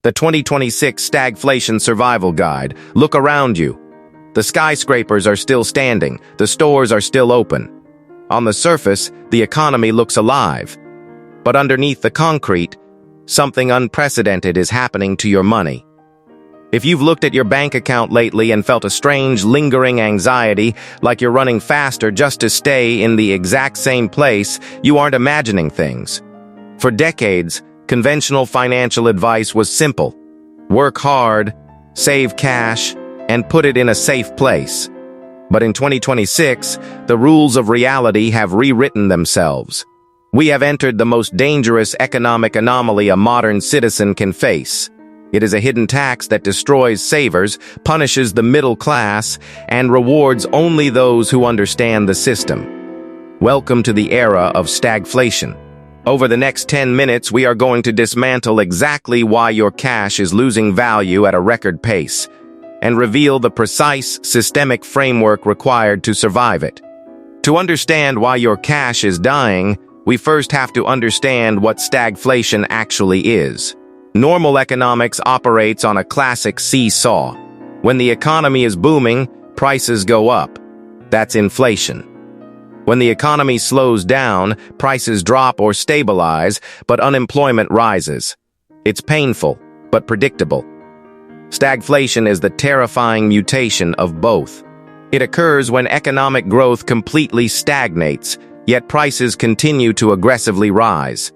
The 2026 Stagflation Survival Guide. Look around you. The skyscrapers are still standing. The stores are still open. On the surface, the economy looks alive. But underneath the concrete, something unprecedented is happening to your money. If you've looked at your bank account lately and felt a strange, lingering anxiety, like you're running faster just to stay in the exact same place, you aren't imagining things. For decades, conventional financial advice was simple. Work hard, save cash, and put it in a safe place. But in 2026, the rules of reality have rewritten themselves. We have entered the most dangerous economic anomaly a modern citizen can face. It is a hidden tax that destroys savers, punishes the middle class, and rewards only those who understand the system. Welcome to the era of stagflation. Over the next 10 minutes, we are going to dismantle exactly why your cash is losing value at a record pace, and reveal the precise, systemic framework required to survive it. To understand why your cash is dying, we first have to understand what stagflation actually is. Normal economics operates on a classic seesaw. When the economy is booming, prices go up. That's inflation. When the economy slows down, prices drop or stabilize, but unemployment rises. It's painful, but predictable. Stagflation is the terrifying mutation of both. It occurs when economic growth completely stagnates, yet prices continue to aggressively rise.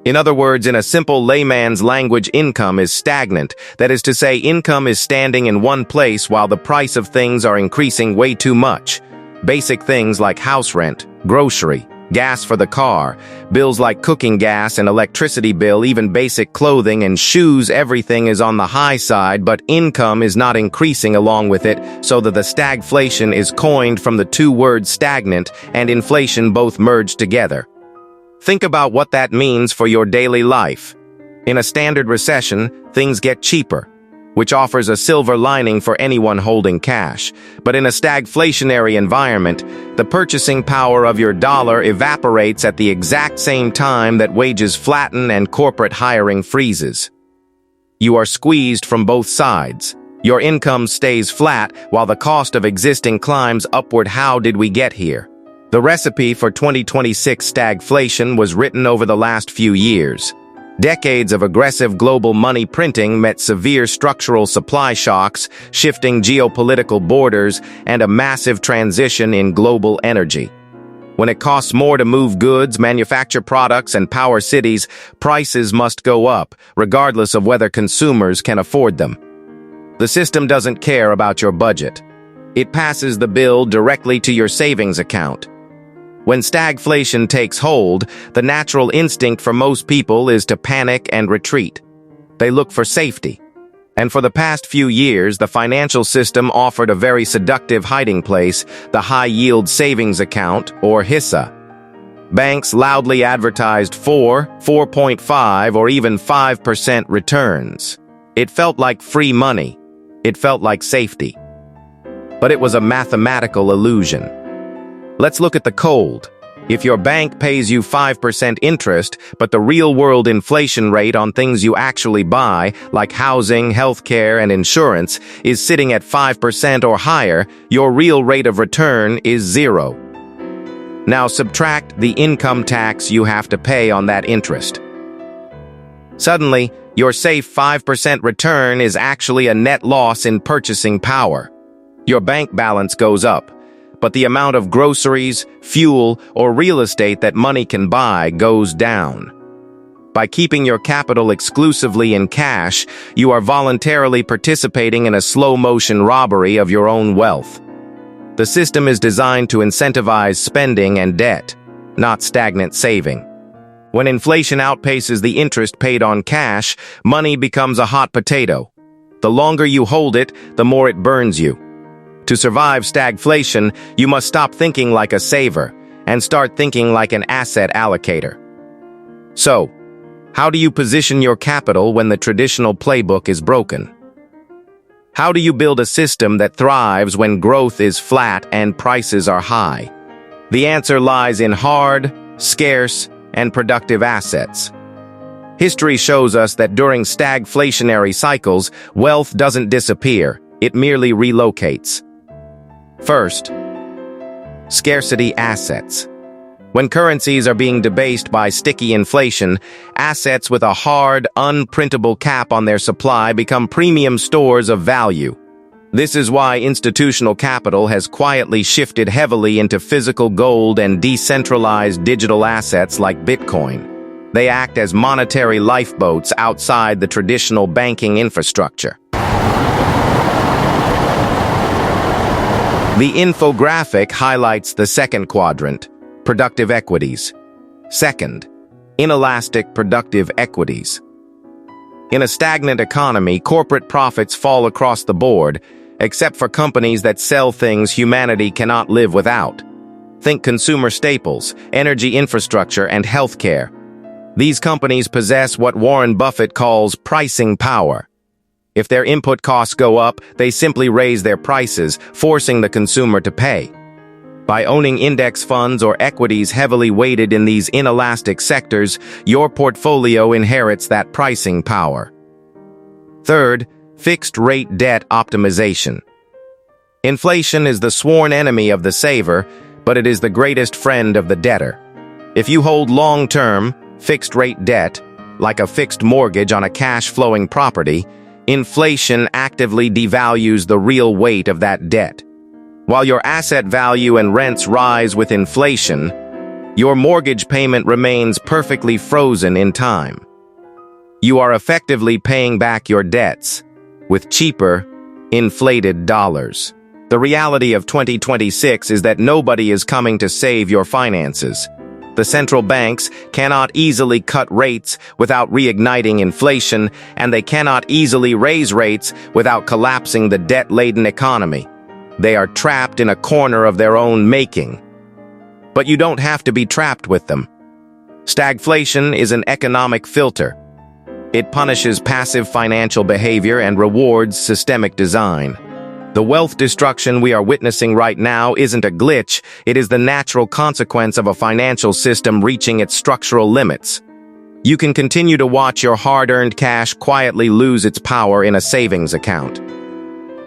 In other words, in a simple layman's language, income is stagnant. That is to say, income is standing in one place while the price of things are increasing way too much. Basic things like house rent, grocery, gas for the car, bills like cooking gas and electricity bill, even basic clothing and shoes, everything is on the high side, but income is not increasing along with it, so that the stagflation is coined from the two words stagnant and inflation both merged together. Think about what that means for your daily life. In a standard recession, things get cheaper, which offers a silver lining for anyone holding cash. But in a stagflationary environment, the purchasing power of your dollar evaporates at the exact same time that wages flatten and corporate hiring freezes. You are squeezed from both sides. Your income stays flat while the cost of existing climbs upward. How did we get here? The recipe for 2026 stagflation was written over the last few years. Decades of aggressive global money printing met severe structural supply shocks, shifting geopolitical borders, and a massive transition in global energy. When it costs more to move goods, manufacture products, and power cities, prices must go up, regardless of whether consumers can afford them. The system doesn't care about your budget. It passes the bill directly to your savings account. When stagflation takes hold, the natural instinct for most people is to panic and retreat. They look for safety. And for the past few years, the financial system offered a very seductive hiding place, the high-yield savings account, or HYSA. Banks loudly advertised 4.5, or even 5% returns. It felt like free money. It felt like safety. But it was a mathematical illusion. Let's look at the cold. If your bank pays you 5% interest, but the real-world inflation rate on things you actually buy, like housing, healthcare, and insurance, is sitting at 5% or higher, your real rate of return is 0. Now subtract the income tax you have to pay on that interest. Suddenly, your safe 5% return is actually a net loss in purchasing power. Your bank balance goes up, but the amount of groceries, fuel, or real estate that money can buy goes down. By keeping your capital exclusively in cash, you are voluntarily participating in a slow-motion robbery of your own wealth. The system is designed to incentivize spending and debt, not stagnant saving. When inflation outpaces the interest paid on cash, money becomes a hot potato. The longer you hold it, the more it burns you. To survive stagflation, you must stop thinking like a saver and start thinking like an asset allocator. So, how do you position your capital when the traditional playbook is broken? How do you build a system that thrives when growth is flat and prices are high? The answer lies in hard, scarce, and productive assets. History shows us that during stagflationary cycles, wealth doesn't disappear, it merely relocates. First, scarcity assets. When currencies are being debased by sticky inflation, assets with a hard, unprintable cap on their supply become premium stores of value. This is why institutional capital has quietly shifted heavily into physical gold and decentralized digital assets like Bitcoin. They act as monetary lifeboats outside the traditional banking infrastructure. The infographic highlights the second quadrant, productive equities. Second, inelastic productive equities. In a stagnant economy, corporate profits fall across the board, except for companies that sell things humanity cannot live without. Think consumer staples, energy infrastructure, and healthcare. These companies possess what Warren Buffett calls pricing power. If their input costs go up, they simply raise their prices, forcing the consumer to pay. By owning index funds or equities heavily weighted in these inelastic sectors, your portfolio inherits that pricing power. Third, fixed-rate debt optimization. Inflation is the sworn enemy of the saver, but it is the greatest friend of the debtor. If you hold long-term, fixed-rate debt, like a fixed mortgage on a cash-flowing property, inflation actively devalues the real weight of that debt. While your asset value and rents rise with inflation, your mortgage payment remains perfectly frozen in time. You are effectively paying back your debts with cheaper, inflated dollars. The reality of 2026 is that nobody is coming to save your finances. The central banks cannot easily cut rates without reigniting inflation, and they cannot easily raise rates without collapsing the debt-laden economy. They are trapped in a corner of their own making. But you don't have to be trapped with them. Stagflation is an economic filter. It punishes passive financial behavior and rewards systemic design. The wealth destruction we are witnessing right now isn't a glitch, it is the natural consequence of a financial system reaching its structural limits. You can continue to watch your hard-earned cash quietly lose its power in a savings account.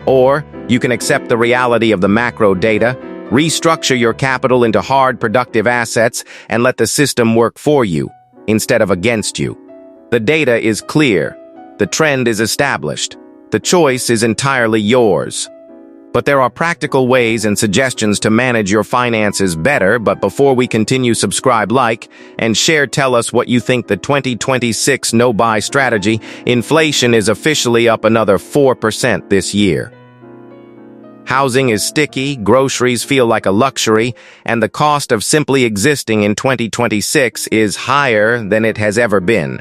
Or, you can accept the reality of the macro data, restructure your capital into hard, productive assets, and let the system work for you, instead of against you. The data is clear. The trend is established. The choice is entirely yours. But there are practical ways and suggestions to manage your finances better. But before we continue, subscribe, like, and share. Tell us what you think. The 2026 no-buy strategy. Inflation is officially up another 4% this year. Housing is sticky, groceries feel like a luxury, and the cost of simply existing in 2026 is higher than it has ever been.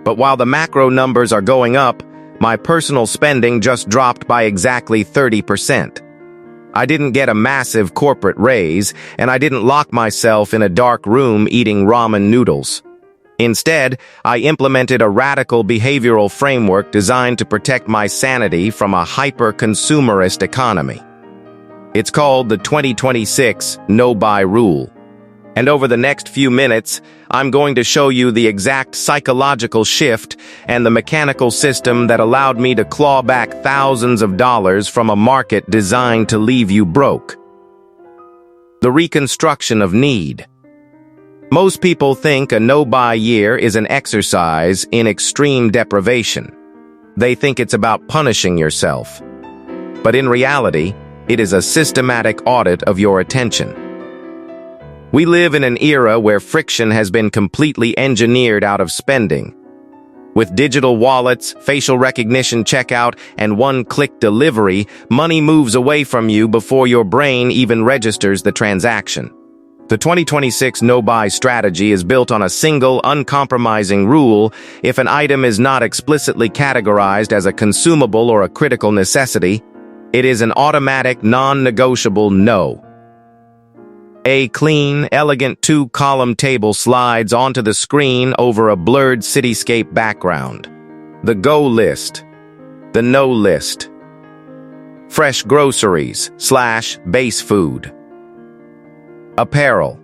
But while the macro numbers are going up, my personal spending just dropped by exactly 30%. I didn't get a massive corporate raise, and I didn't lock myself in a dark room eating ramen noodles. Instead, I implemented a radical behavioral framework designed to protect my sanity from a hyper-consumerist economy. It's called the 2026 No-Buy Rule. And over the next few minutes, I'm going to show you the exact psychological shift and the mechanical system that allowed me to claw back thousands of dollars from a market designed to leave you broke. The reconstruction of need. Most people think a no-buy year is an exercise in extreme deprivation. They think it's about punishing yourself. But in reality, it is a systematic audit of your attention. We live in an era where friction has been completely engineered out of spending. With digital wallets, facial recognition checkout, and one-click delivery, money moves away from you before your brain even registers the transaction. The 2026 no-buy strategy is built on a single, uncompromising rule: if an item is not explicitly categorized as a consumable or a critical necessity, it is an automatic, non-negotiable no. A clean, elegant two-column table slides onto the screen over a blurred cityscape background. The go list. The no list. Fresh groceries / base food. Apparel.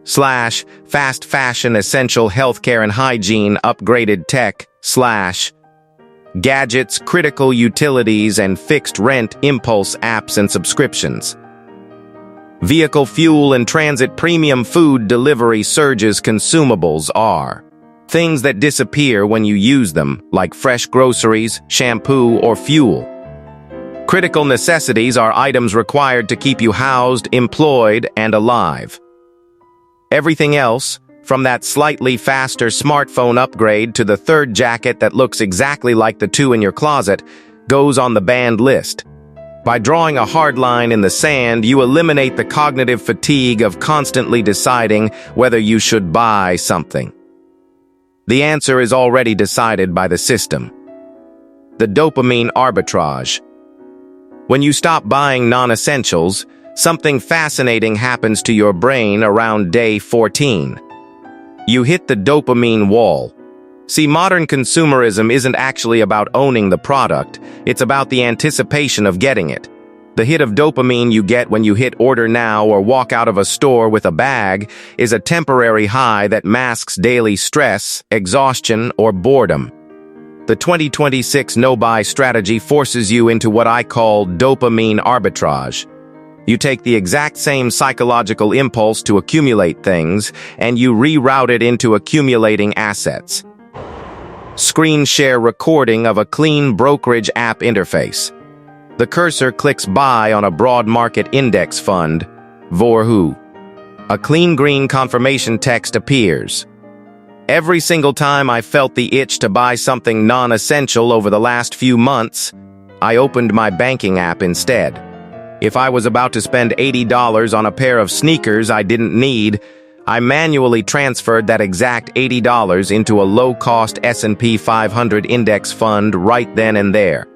/ fast fashion essential healthcare and hygiene upgraded tech / gadgets, critical utilities, and fixed rent impulse apps and subscriptions. Vehicle fuel and transit premium food delivery surges consumables are things that disappear when you use them, like fresh groceries, shampoo, or fuel. Critical necessities are items required to keep you housed, employed, and alive. Everything else, from that slightly faster smartphone upgrade to the third jacket that looks exactly like the two in your closet, goes on the banned list. By drawing a hard line in the sand, you eliminate the cognitive fatigue of constantly deciding whether you should buy something. The answer is already decided by the system. The dopamine arbitrage. When you stop buying non-essentials, something fascinating happens to your brain around day 14. You hit the dopamine wall. See, modern consumerism isn't actually about owning the product, it's about the anticipation of getting it. The hit of dopamine you get when you hit order now or walk out of a store with a bag is a temporary high that masks daily stress, exhaustion, or boredom. The 2026 no-buy strategy forces you into what I call dopamine arbitrage. You take the exact same psychological impulse to accumulate things, and you reroute it into accumulating assets. Screen share recording of a clean brokerage app interface. The cursor clicks buy on a broad market index fund, Vorhu. A clean green confirmation text appears. Every single time I felt the itch to buy something non-essential over the last few months, I opened my banking app instead. If I was about to spend $80 on a pair of sneakers I didn't need, I manually transferred that exact $80 into a low-cost S&P 500 index fund right then and there.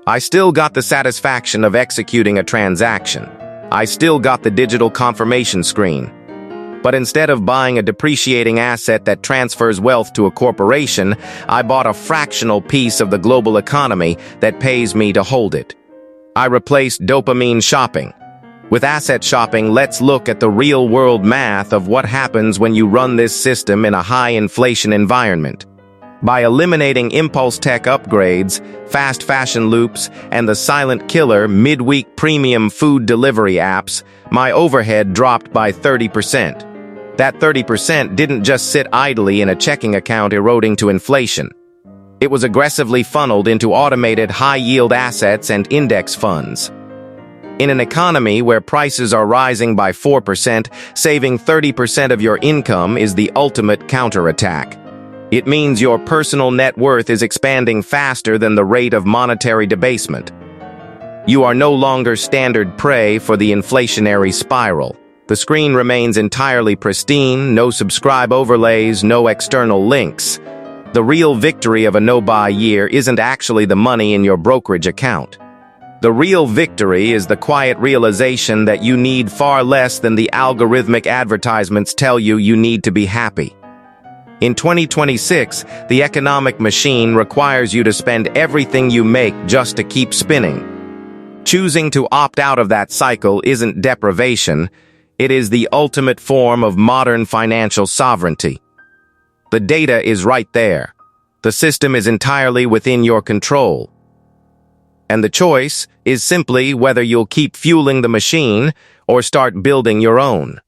I still got the satisfaction of executing a transaction. I still got the digital confirmation screen. But instead of buying a depreciating asset that transfers wealth to a corporation, I bought a fractional piece of the global economy that pays me to hold it. I replaced dopamine shopping. With asset shopping, let's look at the real-world math of what happens when you run this system in a high-inflation environment. By eliminating impulse tech upgrades, fast fashion loops, and the silent killer midweek premium food delivery apps, my overhead dropped by 30%. That 30% didn't just sit idly in a checking account eroding to inflation. It was aggressively funneled into automated high-yield assets and index funds. In an economy where prices are rising by 4%, saving 30% of your income is the ultimate counterattack. It means your personal net worth is expanding faster than the rate of monetary debasement. You are no longer standard prey for the inflationary spiral. The screen remains entirely pristine, no subscribe overlays, no external links. The real victory of a no-buy year isn't actually the money in your brokerage account. The real victory is the quiet realization that you need far less than the algorithmic advertisements tell you need to be happy. In 2026, the economic machine requires you to spend everything you make just to keep spinning. Choosing to opt out of that cycle isn't deprivation, it is the ultimate form of modern financial sovereignty. The data is right there. The system is entirely within your control. And the choice is simply whether you'll keep fueling the machine or start building your own.